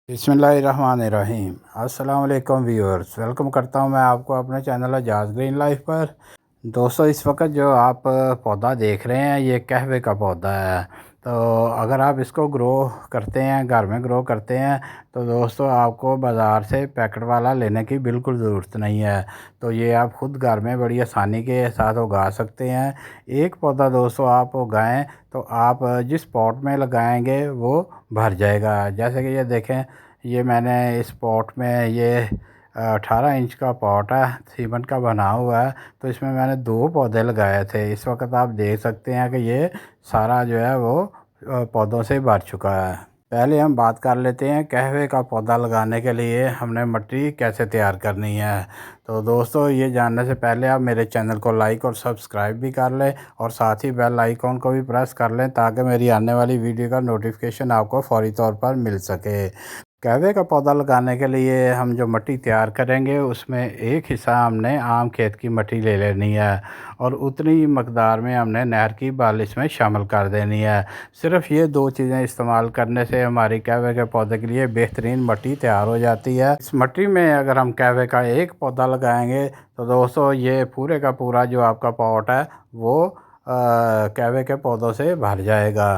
बिस्मिल्लाहिर्रहमानिर्रहीम। अस्सलाम वालेकुम व्यूअर्स, वेलकम करता हूं मैं आपको अपने चैनल एजाज ग्रीन लाइफ पर। दोस्तों, इस वक्त जो आप पौधा देख रहे हैं ये कहवे का पौधा है। तो अगर आप इसको ग्रो करते हैं, घर में ग्रो करते हैं, तो दोस्तों आपको बाज़ार से पैकेट वाला लेने की बिल्कुल ज़रूरत नहीं है। तो ये आप ख़ुद घर में बड़ी आसानी के साथ उगा सकते हैं। एक पौधा दोस्तों आप उगाएं तो आप जिस पॉट में लगाएंगे वो भर जाएगा। जैसे कि ये देखें, ये मैंने इस पॉट में ये 18 इंच का पॉट है, सीमेंट का बना हुआ है। तो इसमें मैंने 2 पौधे लगाए थे। इस वक्त आप देख सकते हैं कि ये सारा जो है वो पौधों से भर चुका है। पहले हम बात कर लेते हैं कहवे का पौधा लगाने के लिए हमने मिट्टी कैसे तैयार करनी है। तो दोस्तों, ये जानने से पहले आप मेरे चैनल को लाइक और सब्सक्राइब भी कर लें और साथ ही बेल आइकॉन को भी प्रेस कर लें ताकि मेरी आने वाली वीडियो का नोटिफिकेशन आपको फौरी तौर पर मिल सके। कहवे का पौधा लगाने के लिए हम जो मिट्टी तैयार करेंगे उसमें एक हिस्सा हमने आम खेत की मिट्टी ले लेनी है और उतनी ही मकदार में हमने नहर की बालिश में शामिल कर देनी है। सिर्फ ये 2 चीज़ें इस्तेमाल करने से हमारी कहवे के पौधे के लिए बेहतरीन मिट्टी तैयार हो जाती है। इस मिट्टी में अगर हम कहवे का एक पौधा लगाएंगे तो दोस्तों ये पूरे का पूरा जो आपका पॉट है वो कहवे के पौधों से भर जाएगा।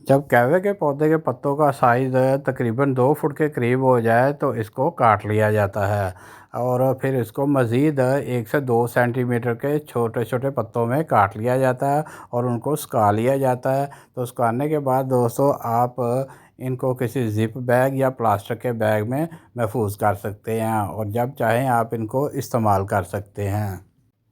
जब कहवे के पौधे के पत्तों का साइज़ तकरीबन 2 फुट के करीब हो जाए तो इसको काट लिया जाता है और फिर इसको मज़ीद 1 से 2 सेंटीमीटर के छोटे छोटे पत्तों में काट लिया जाता है और उनको सुखा लिया जाता है। तो सुखाने के बाद दोस्तों आप इनको किसी ज़िप बैग या प्लास्टिक के बैग में महफूज कर सकते हैं और जब चाहें आप इनको इस्तेमाल कर सकते हैं।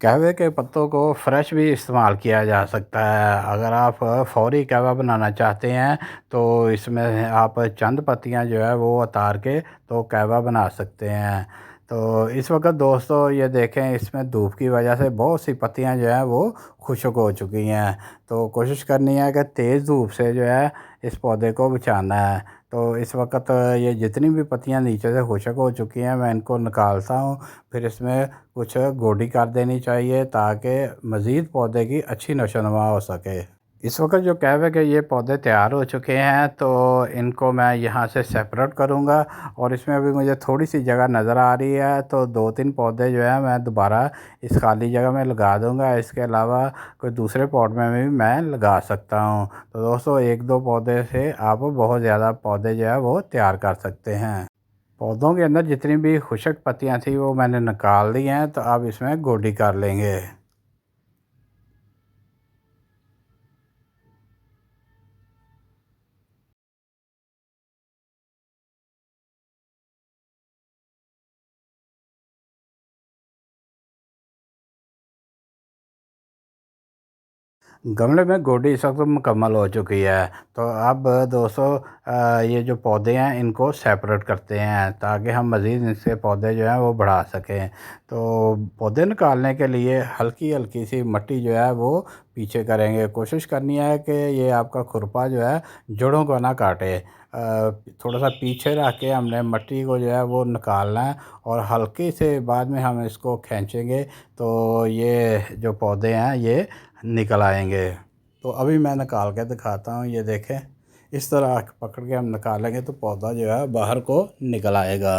कहवे के पत्तों को फ्रेश भी इस्तेमाल किया जा सकता है। अगर आप फौरी कहवा बनाना चाहते हैं तो इसमें आप चंद पत्तियां जो है वो उतार के तो कहवा बना सकते हैं। तो इस वक्त दोस्तों ये देखें, इसमें धूप की वजह से बहुत सी पत्तियां जो है वो खुश्क हो चुकी हैं। तो कोशिश करनी है कि तेज़ धूप से जो है इस पौधे को बचाना है। तो इस वक्त ये जितनी भी पत्तियां नीचे से खुश्क हो चुकी हैं मैं इनको निकालता हूँ। फिर इसमें कुछ गोडी कर देनी चाहिए ताकि मज़ीद पौधे की अच्छी नशोनुमा हो सके। इस वक्त जो कहवे के ये पौधे तैयार हो चुके हैं तो इनको मैं यहाँ से सेपरेट करूँगा और इसमें अभी मुझे थोड़ी सी जगह नज़र आ रही है तो 2-3 पौधे जो है मैं दोबारा इस खाली जगह में लगा दूँगा। इसके अलावा कोई दूसरे पॉट में भी मैं लगा सकता हूँ। तो दोस्तों, 1-2 पौधे से आप बहुत ज़्यादा पौधे जो है वो तैयार कर सकते हैं। पौधों के अंदर जितनी भी खुश्क पत्तियाँ थी वो मैंने निकाल दी हैं। तो अब इसमें गोडी कर लेंगे। गमले में गोडी इस वक्त मुकम्मल हो चुकी है। तो अब दोस्तों ये जो पौधे हैं इनको सेपरेट करते हैं ताकि हम मज़ीद इनसे पौधे जो हैं वो बढ़ा सकें। तो पौधे निकालने के लिए हल्की हल्की सी मिट्टी जो है वो पीछे करेंगे। कोशिश करनी है कि ये आपका खुरपा जो है जड़ों को ना काटे। थोड़ा सा पीछे रख के हमने मिट्टी को जो है वो निकालना है और हल्के से बाद में हम इसको खींचेंगे तो ये जो पौधे हैं ये निकल आएंगे। तो अभी मैं निकाल के दिखाता हूँ। ये देखें, इस तरह पकड़ के हम निकालेंगे तो पौधा जो है बाहर को निकल आएगा।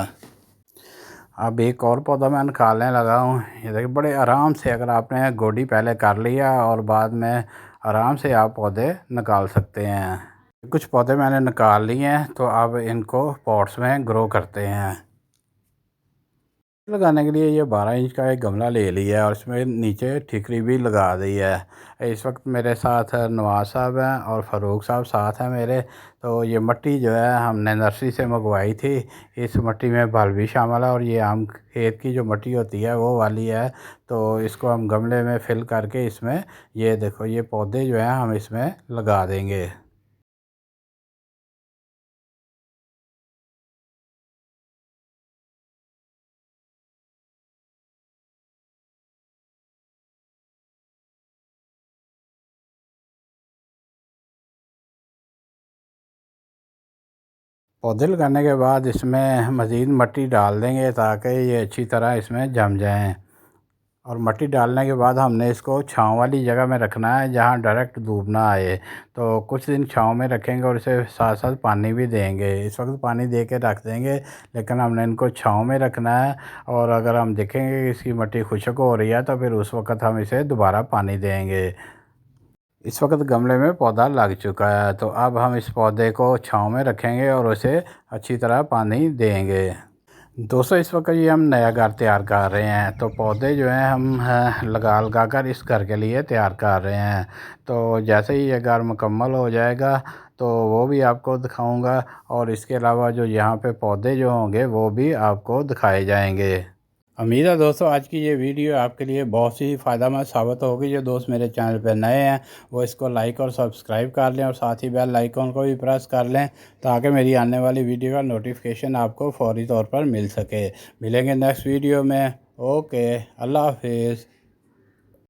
अब एक और पौधा मैं निकालने लगा हूँ। ये देखिए, बड़े आराम से अगर आपने गोडी पहले कर लिया और बाद में आराम से आप पौधे निकाल सकते हैं। कुछ पौधे मैंने निकाल लिए हैं तो अब इनको पॉट्स में ग्रो करते हैं। लगाने के लिए ये 12 इंच का एक गमला ले लिया है और इसमें नीचे ठिकरी भी लगा दी है। इस वक्त मेरे साथ नवाज साहब हैं और फ़ारूक साहब साथ हैं मेरे। तो ये मिट्टी जो है हमने नर्सरी से मंगवाई थी। इस मिट्टी में बल भी शामिल है और ये आम खेत की जो मिट्टी होती है वो वाली है। तो इसको हम गमले में फिल करके इसमें ये देखो ये पौधे जो हैं हम इसमें लगा देंगे। पौधे लगाने के बाद इसमें मज़ीद मिट्टी डाल देंगे ताकि ये अच्छी तरह इसमें जम जाएँ। और मट्टी डालने के बाद हमने इसको छाँव वाली जगह में रखना है जहाँ डायरेक्ट धूप ना आए। तो कुछ दिन छाँव में रखेंगे और इसे साथ साथ पानी भी देंगे। इस वक्त पानी दे के रख देंगे, लेकिन हमने इनको छाँव में रखना है। और अगर हम देखेंगे कि इसकी मट्टी खुश्क हो रही है तो फिर उस वक्त हम इसे दोबारा पानी देंगे। इस वक्त गमले में पौधा लग चुका है, तो अब हम इस पौधे को छाँव में रखेंगे और उसे अच्छी तरह पानी देंगे। दोस्तों, इस वक्त ये हम नया घर तैयार कर रहे हैं, तो पौधे जो हैं हम लगा कर इस घर के लिए तैयार कर रहे हैं। तो जैसे ही ये घर मुकम्मल हो जाएगा तो वो भी आपको दिखाऊंगा, और इसके अलावा जो यहाँ पे पौधे जो होंगे वो भी आपको दिखाए जाएंगे। उम्मीद है दोस्तों आज की ये वीडियो आपके लिए बहुत ही फ़ायदेमंद साबित होगी। जो दोस्त मेरे चैनल पर नए हैं वो इसको लाइक और सब्सक्राइब कर लें, और साथ ही बेल आइकन को भी प्रेस कर लें ताकि मेरी आने वाली वीडियो का नोटिफिकेशन आपको फौरी तौर पर मिल सके। मिलेंगे नेक्स्ट वीडियो में। ओके, अल्लाह हाफिज़।